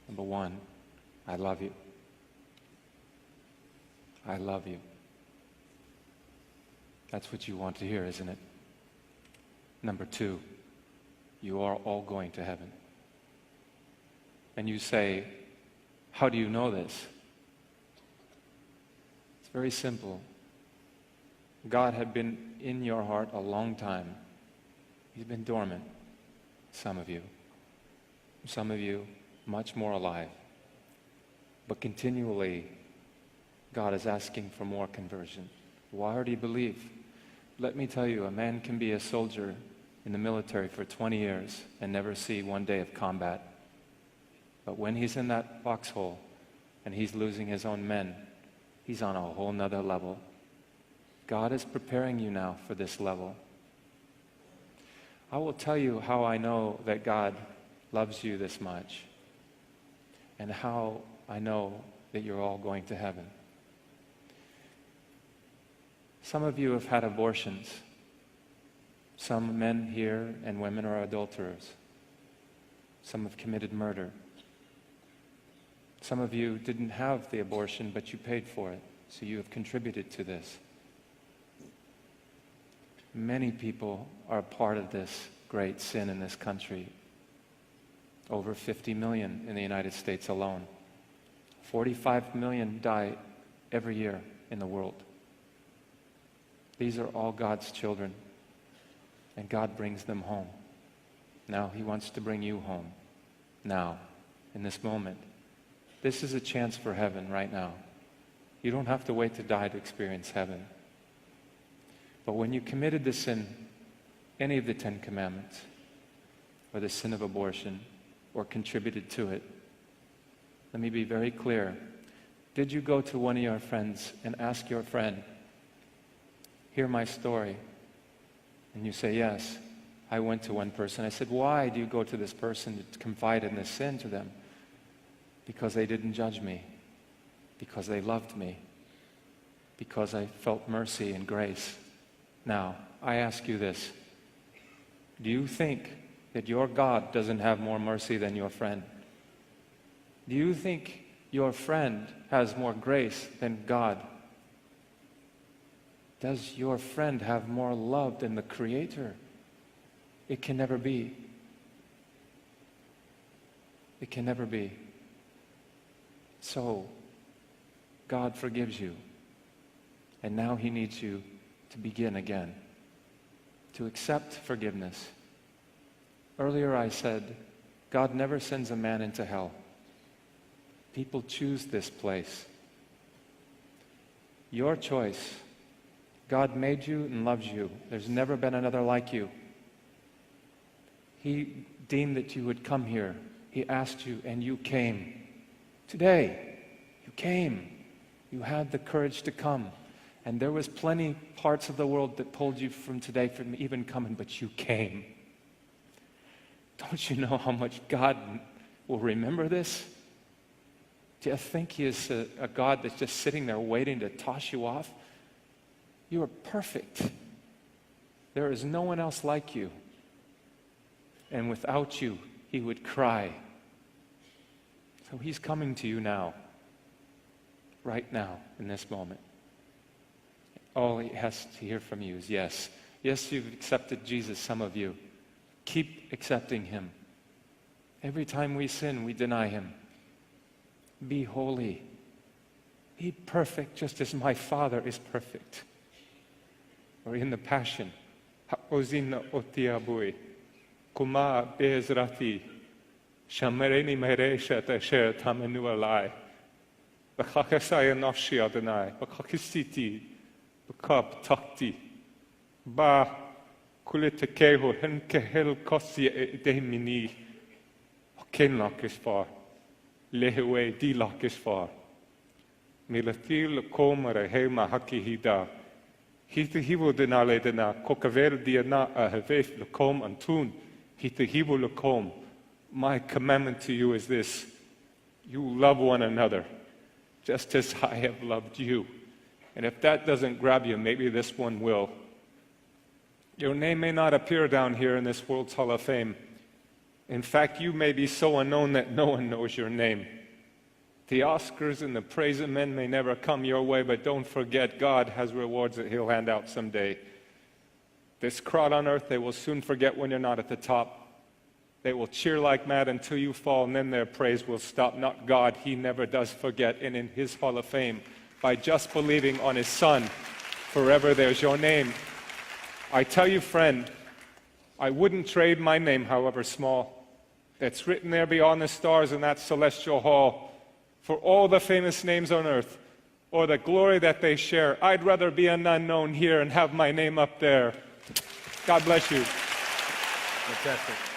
Number one, I love you. I love you. That's what you want to hear, isn't it? Number two, you are all going to heaven. And you say, how do you know this? It's very simple. God had been in your heart a long time. He's been dormant, some of you. Some of you, much more alive. But continually, God is asking for more conversion. Why do you believe? Let me tell you, a man can be a soldier in the military for 20 years and never see one day of combat. But when he's in that foxhole and he's losing his own men, he's on a whole nother level. God is preparing you now for this level. I will tell you how I know that God loves you this much and how I know that you're all going to heaven. Some of you have had abortions. Some men here and women are adulterers. Some have committed murder. Some of you didn't have the abortion, but you paid for it, so you have contributed to this. Many people are a part of this great sin in this country. Over 50 million in the United States alone. 45 million die every year in the world. These are all God's children, and God brings them home. Now He wants to bring you home, now, in this moment. This is a chance for heaven right now. You don't have to wait to die to experience heaven. But when you committed the sin, any of the 10 Commandments, or the sin of abortion, or contributed to it, let me be very clear. Did you go to one of your friends and ask your friend, hear my story? And you say, yes. I went to one person. I said, why do you go to this person to confide in this sin to them? Because they didn't judge me. Because they loved me. Because I felt mercy and grace. Now, I ask you this. Do you think that your God doesn't have more mercy than your friend? Do you think your friend has more grace than God? Does your friend have more love than the Creator? It can never be. It can never be. So, God forgives you. And now He needs you to begin again. To accept forgiveness. Earlier I said, God never sends a man into hell. People choose this place. Your choice. God made you and loves you. There's never been another like you. He deemed that you would come here. He asked you and you came. Today, you came. You had the courage to come. And there was plenty parts of the world that pulled you from today from even coming, but you came. Don't you know how much God will remember this? Do you think He is a God that's just sitting there waiting to toss you off? You are perfect. There is no one else like you. And without you, He would cry. So He's coming to you now. Right now, in this moment. All He has to hear from you is yes. Yes, you've accepted Jesus, some of you. Keep accepting Him. Every time we sin, we deny Him. Be holy. Be perfect just as my Father is perfect. Or in the Passion, Ha'ozina otiabui, kuma bezrati, shamereni meresha tasher tamenu alai, bakakasaya nafshi adonai, bakakisiti, bakab takti, ba kulitekeho henkehel kosi edemini, kenlak is far, lehewe dilak is far, milatil komere hema hakihida, Hita hivo denale dena kokaver diana ahevef lakom antun. Hita hivo lakom. My commandment to you is this. You love one another just as I have loved you. And if that doesn't grab you, maybe this one will. Your name may not appear down here in this World's Hall of Fame, In fact, you may be so unknown that no one knows your name. The Oscars and the praise of men may never come your way, but don't forget, God has rewards that He'll hand out someday. This crowd on earth, they will soon forget when you're not at the top. They will cheer like mad until you fall, and then their praise will stop. Not God, He never does forget. And in His Hall of Fame, by just believing on His Son, forever there's your name. I tell you, friend, I wouldn't trade my name, however small, that's written there beyond the stars in that celestial hall, for all the famous names on earth, or the glory that they share. I'd rather be an unknown here and have my name up there. God bless you. Fantastic.